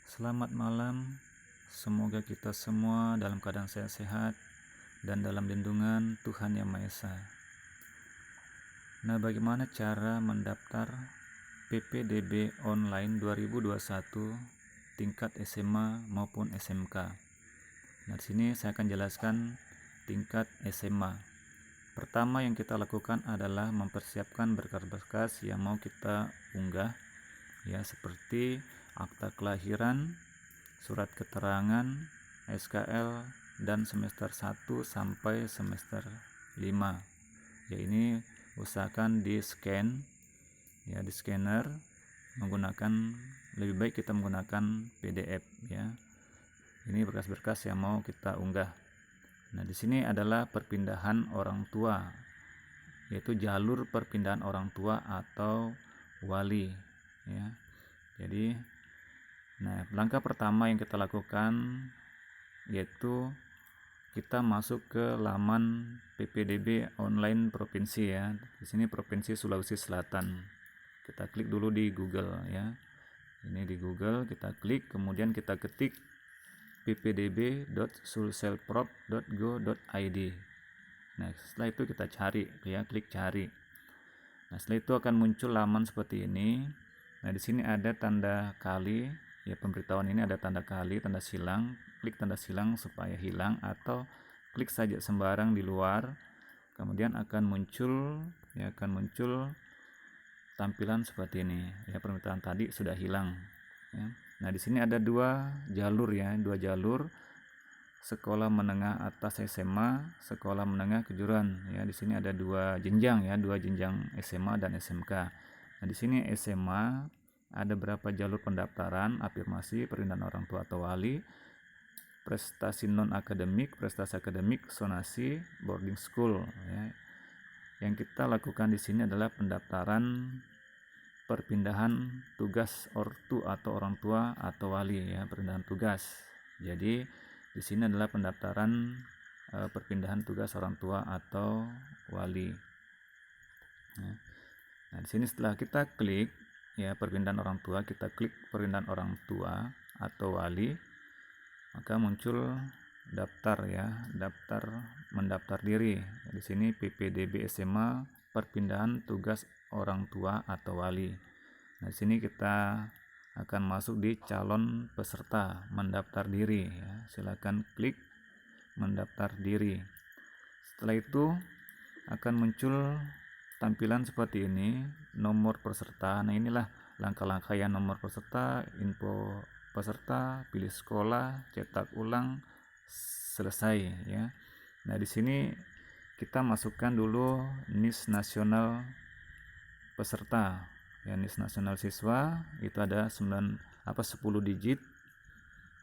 Selamat malam, semoga kita semua dalam keadaan sehat-sehat dan dalam lindungan Tuhan Yang Maha Esa. Nah, bagaimana cara mendaftar PPDB online 2021 tingkat SMA maupun SMK? Nah, di sini saya akan jelaskan tingkat SMA. Pertama yang kita lakukan adalah mempersiapkan berkas-berkas yang mau kita unggah, ya, seperti akta kelahiran, surat keterangan, SKL, dan semester 1 sampai semester 5. Ya, ini usahakan di scan, ya, di scanner menggunakan, lebih baik kita menggunakan PDF, ya. Ini berkas-berkas yang mau kita unggah. Nah, di sini adalah perpindahan orang tua, yaitu jalur perpindahan orang tua atau wali, ya. Jadi, nah, langkah pertama yang kita lakukan yaitu kita masuk ke laman PPDB online provinsi, ya. Di sini Provinsi Sulawesi Selatan. Kita klik dulu di Google, ya. Ini di Google kita klik, kemudian kita ketik ppdb.sulselprov.go.id. Nah, setelah itu kita cari, ya, klik cari. Nah, setelah itu akan muncul laman seperti ini. Nah, di sini ada tanda kali, ya, pemberitahuan ini ada tanda kali, tanda silang. Klik tanda silang supaya hilang, atau klik saja sembarang di luar. Kemudian akan muncul, ya, tampilan seperti ini. Ya, permintaan tadi sudah hilang, ya. Nah, di sini ada dua jalur, ya, dua jalur. Sekolah menengah atas SMA, sekolah menengah kejuruan, ya. Di sini ada dua jenjang, ya, dua jenjang SMA dan SMK. Nah, di sini SMA ada berapa jalur pendaftaran: afirmasi, perpindahan orang tua atau wali, prestasi non akademik, prestasi akademik, sonasi, boarding school, ya. Yang kita lakukan di sini adalah pendaftaran perpindahan tugas ortu atau orang tua atau wali, ya, perpindahan tugas. Jadi di sini adalah pendaftaran perpindahan tugas orang tua atau wali. Ya. Nah, di sini setelah kita klik, ya, perpindahan orang tua, kita klik perpindahan orang tua atau wali, maka muncul daftar, ya, daftar mendaftar diri. Di sini PPDB SMA perpindahan tugas orang tua atau wali. Nah, di sini kita akan masuk di calon peserta mendaftar diri, ya. Silakan klik mendaftar diri. Setelah itu akan muncul tampilan seperti ini, nomor peserta. Nah, inilah langkah-langkah yang nomor peserta, info peserta, pilih sekolah, cetak ulang, selesai, ya. Nah, di sini kita masukkan dulu NIS nasional peserta, ya, NIS nasional siswa itu ada 10 digit,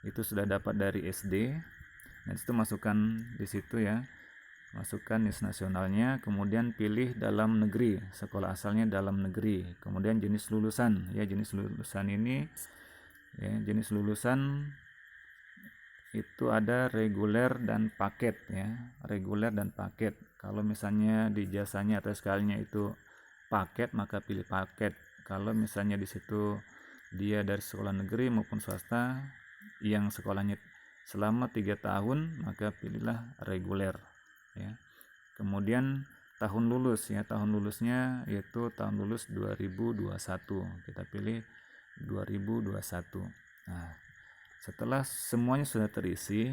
itu sudah dapat dari SD. Nah, itu masukkan di situ, ya, masukkan NIS nasionalnya, kemudian pilih dalam negeri, sekolah asalnya dalam negeri, kemudian jenis lulusan, ya, jenis lulusan ini, ya, jenis lulusan itu ada reguler dan paket, ya, reguler dan paket. Kalau misalnya di jasanya atau SKL-nya itu paket, maka pilih paket. Kalau misalnya di situ dia dari sekolah negeri maupun swasta yang sekolahnya selama 3 tahun, maka pilihlah reguler, ya. Kemudian tahun lulus, ya, tahun lulusnya yaitu tahun lulus 2021, kita pilih 2021. Nah, setelah semuanya sudah terisi,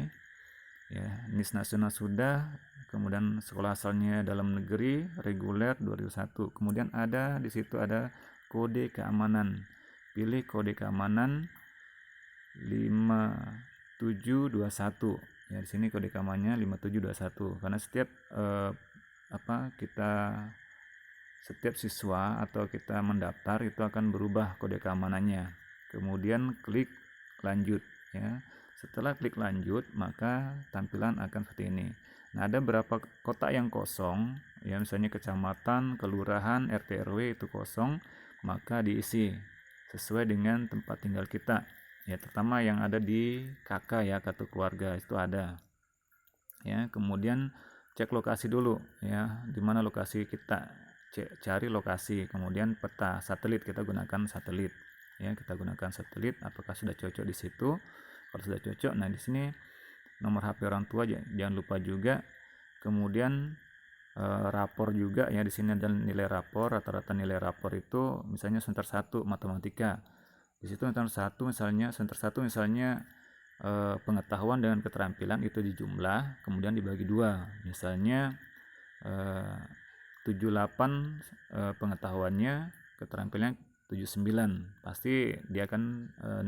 ya, NIS nasional sudah, kemudian sekolah asalnya dalam negeri, reguler 2001. Kemudian ada di situ ada kode keamanan. Pilih kode keamanan 5721. Ya, di sini kode keamanannya 5721 karena setiap siswa atau kita mendaftar itu akan berubah kode keamanannya. Kemudian klik lanjut, ya. Setelah klik lanjut, maka tampilan akan seperti ini. Nah, ada beberapa kotak yang kosong, ya, misalnya kecamatan, kelurahan, RT RW itu kosong, maka diisi sesuai dengan tempat tinggal kita, ya, terutama yang ada di KK, ya, kartu keluarga itu ada, ya. Kemudian cek lokasi dulu, ya, di mana lokasi kita, cari lokasi, kemudian peta satelit, kita gunakan satelit, ya, kita gunakan satelit. Apakah sudah cocok di situ? Kalau sudah cocok, nah di sini nomor HP orang tua jangan lupa juga. Kemudian rapor juga ya, di sini ada nilai rapor, rata-rata nilai rapor itu misalnya semester 1 matematika. Di situ semester 1 misalnya pengetahuan dengan keterampilan itu dijumlah, kemudian dibagi dua. Misalnya 78 pengetahuannya, keterampilannya 79, pasti dia akan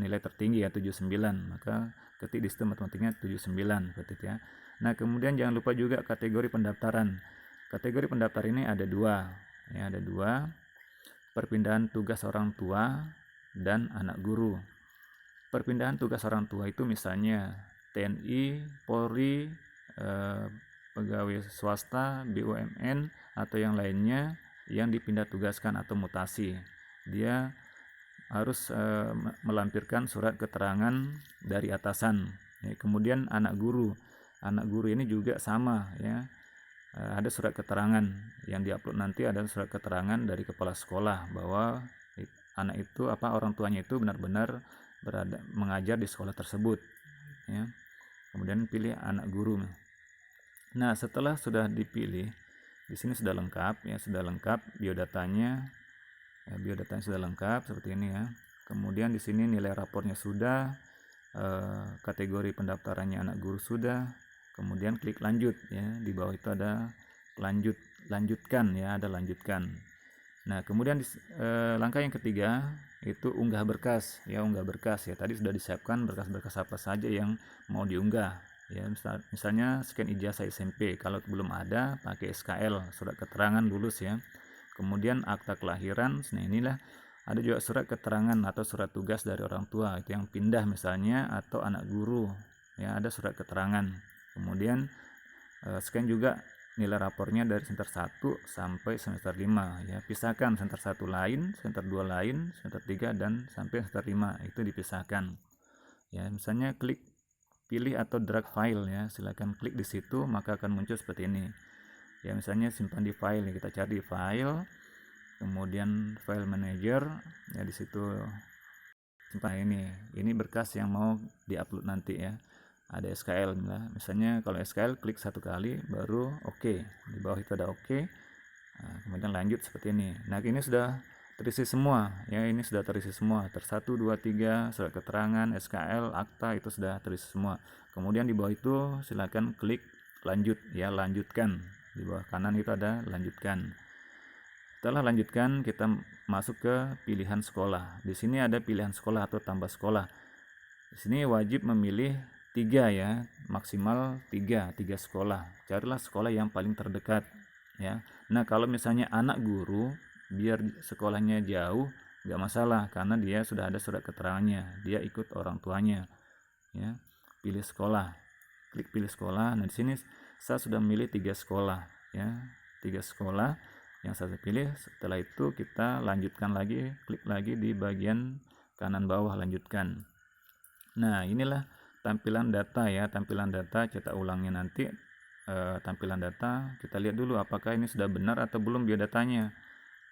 nilai tertinggi ya 79, maka ketik di situ matematikanya 79 seperti itu ya. Nah kemudian jangan lupa juga kategori pendaftaran. Kategori pendaftar ini ada dua ya, ada dua: perpindahan tugas orang tua dan anak guru. Perpindahan tugas orang tua itu misalnya TNI, Polri, pegawai swasta, BUMN, atau yang lainnya yang dipindah tugaskan atau mutasi. Dia harus melampirkan surat keterangan dari atasan. Ya, kemudian anak guru ini juga sama ya. Ada surat keterangan yang diupload nanti, ada surat keterangan dari kepala sekolah bahwa anak itu orang tuanya itu benar-benar mengajar di sekolah tersebut ya. Kemudian pilih anak guru. Nah setelah sudah dipilih, di sini sudah lengkap ya, sudah lengkap biodatanya ya, biodatanya sudah lengkap seperti ini ya. Kemudian di sini nilai rapornya sudah, kategori pendaftarannya anak guru sudah. Kemudian klik lanjut ya, di bawah itu ada lanjutkan ya, ada lanjutkan. Nah kemudian langkah yang ketiga itu unggah berkas ya, unggah berkas ya. Tadi sudah disiapkan berkas-berkas apa saja yang mau diunggah ya, misalnya scan ijazah SMP, kalau belum ada pakai SKL, surat keterangan lulus ya. Kemudian akta kelahiran. Nah inilah ada juga surat keterangan atau surat tugas dari orang tua itu yang pindah misalnya, atau anak guru ya, ada surat keterangan. Kemudian scan juga nilai rapornya dari semester 1 sampai semester 5 ya. Pisahkan semester 1 lain, semester 2 lain, semester 3 dan sampai semester 5 itu dipisahkan ya. Misalnya klik pilih atau drag file ya, silakan klik di situ, maka akan muncul seperti ini ya. Misalnya simpan di file ya, kita cari di file, kemudian file manager ya, di situ simpan ini berkas yang mau diupload nanti ya. Ada SKL misalnya, kalau SKL klik satu kali baru oke. Di bawah itu ada oke. Nah, kemudian lanjut seperti ini. Nah ini sudah terisi semua ya, ini sudah terisi semua, 1, 2, 3 surat keterangan, SKL, akta itu sudah terisi semua. Kemudian di bawah itu silakan klik lanjut ya, lanjutkan. Di bawah kanan itu ada lanjutkan. Setelah lanjutkan, kita masuk ke pilihan sekolah. Di sini ada pilihan sekolah atau tambah sekolah. Di sini wajib memilih 3 ya, maksimal 3 sekolah. Carilah sekolah yang paling terdekat ya. Nah kalau misalnya anak guru, biar sekolahnya jauh nggak masalah, karena dia sudah ada surat keterangannya, dia ikut orang tuanya ya. Pilih sekolah, klik pilih sekolah. Nah di sini saya sudah memilih 3 sekolah ya, 3 sekolah yang saya pilih. Setelah itu kita lanjutkan lagi, klik lagi di bagian kanan bawah lanjutkan. Nah inilah tampilan data ya, tampilan data cetak ulangnya nanti. Tampilan data kita lihat dulu apakah ini sudah benar atau belum biodatanya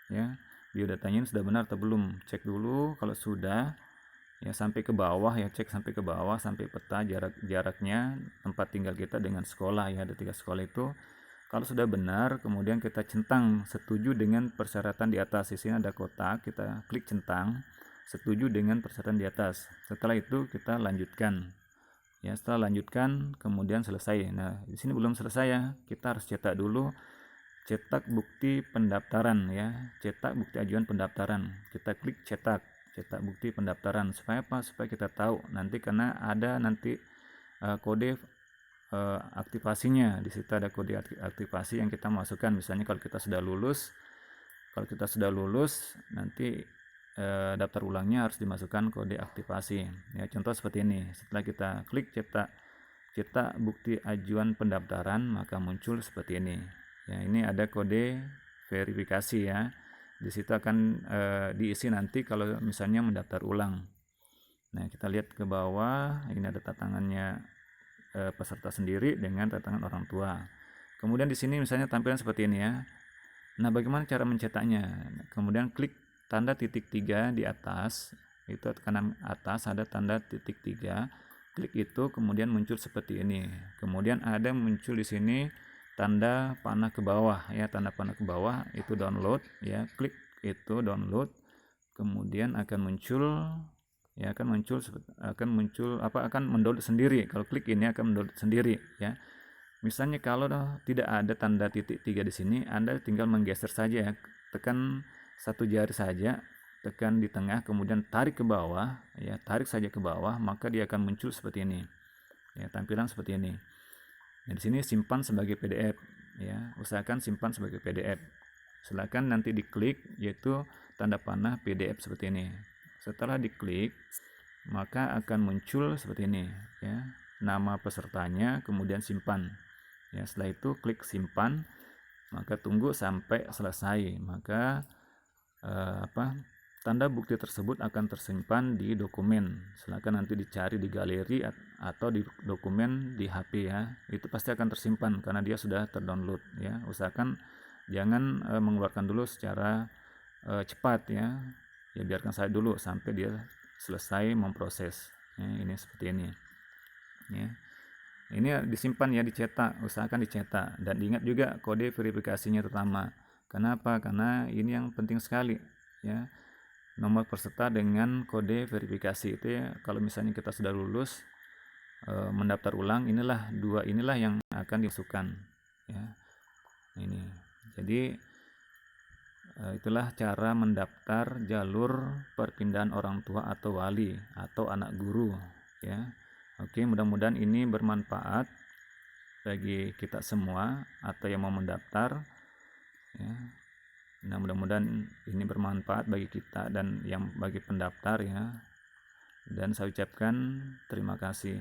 ya. Biodatanya ini sudah benar atau belum, cek dulu. Kalau sudah ya, sampai ke bawah ya, cek sampai ke bawah, sampai peta jaraknya tempat tinggal kita dengan sekolah ya, ada 3 sekolah itu. Kalau sudah benar, kemudian kita centang setuju dengan persyaratan di atas. Di sini ada kotak, kita klik centang setuju dengan persyaratan di atas. Setelah itu kita lanjutkan ya. Setelah lanjutkan kemudian selesai. Nah di sini belum selesai ya, kita harus cetak dulu, cetak bukti pendaftaran ya, cetak bukti ajuan pendaftaran. Kita klik cetak bukti pendaftaran. Supaya apa? Supaya kita tahu nanti, karena ada nanti kode aktivasinya. Di situ ada kode aktivasi yang kita masukkan. Misalnya kalau kita sudah lulus nanti daftar ulangnya harus dimasukkan kode aktivasi ya. Contoh seperti ini. Setelah kita klik cetak bukti ajuan pendaftaran, maka muncul seperti ini ya. Ini ada kode verifikasi ya. Di situ akan diisi nanti kalau misalnya mendaftar ulang. Nah kita lihat ke bawah, ini ada tantangannya peserta sendiri dengan tantangan orang tua. Kemudian di sini misalnya tampilan seperti ini ya. Nah bagaimana cara mencetaknya? Kemudian klik tanda titik 3 di atas itu kanan atas ada tanda titik 3, klik itu kemudian muncul seperti ini. Kemudian ada muncul di sini tanda panah ke bawah ya, tanda panah ke bawah itu download ya, klik itu download, kemudian akan muncul ya, akan mendownload sendiri. Kalau klik ini akan mendownload sendiri ya. Misalnya kalau tidak ada tanda titik 3 di sini, Anda tinggal menggeser saja ya, tekan satu jari saja, tekan di tengah, kemudian tarik ke bawah ya, tarik saja ke bawah, maka dia akan muncul seperti ini ya, tampilan seperti ini. Nah, di sini simpan sebagai PDF ya, usahakan simpan sebagai PDF. Silakan nanti diklik yaitu tanda panah PDF seperti ini. Setelah diklik, maka akan muncul seperti ini ya, nama pesertanya, kemudian simpan ya. Setelah itu klik simpan, maka tunggu sampai selesai, maka tanda bukti tersebut akan tersimpan di dokumen. Silakan nanti dicari di galeri atau di dokumen di HP ya, itu pasti akan tersimpan karena dia sudah terdownload ya. Usahakan jangan mengeluarkan dulu secara cepat ya, biarkan saya dulu sampai dia selesai memproses ya. Ini seperti ini ya. Ini disimpan ya, dicetak, usahakan dicetak, dan ingat juga kode verifikasinya terutama. Kenapa? Karena ini yang penting sekali ya, nomor peserta dengan kode verifikasi itu ya. Kalau misalnya kita sudah lulus mendaftar ulang, inilah yang akan dimasukkan ya. Ini jadi itulah cara mendaftar jalur perpindahan orang tua atau wali atau anak guru ya. Oke, mudah-mudahan ini bermanfaat bagi kita semua atau yang mau mendaftar ya. Nah, mudah-mudahan ini bermanfaat bagi kita dan yang bagi pendaftar ya. Dan saya ucapkan terima kasih.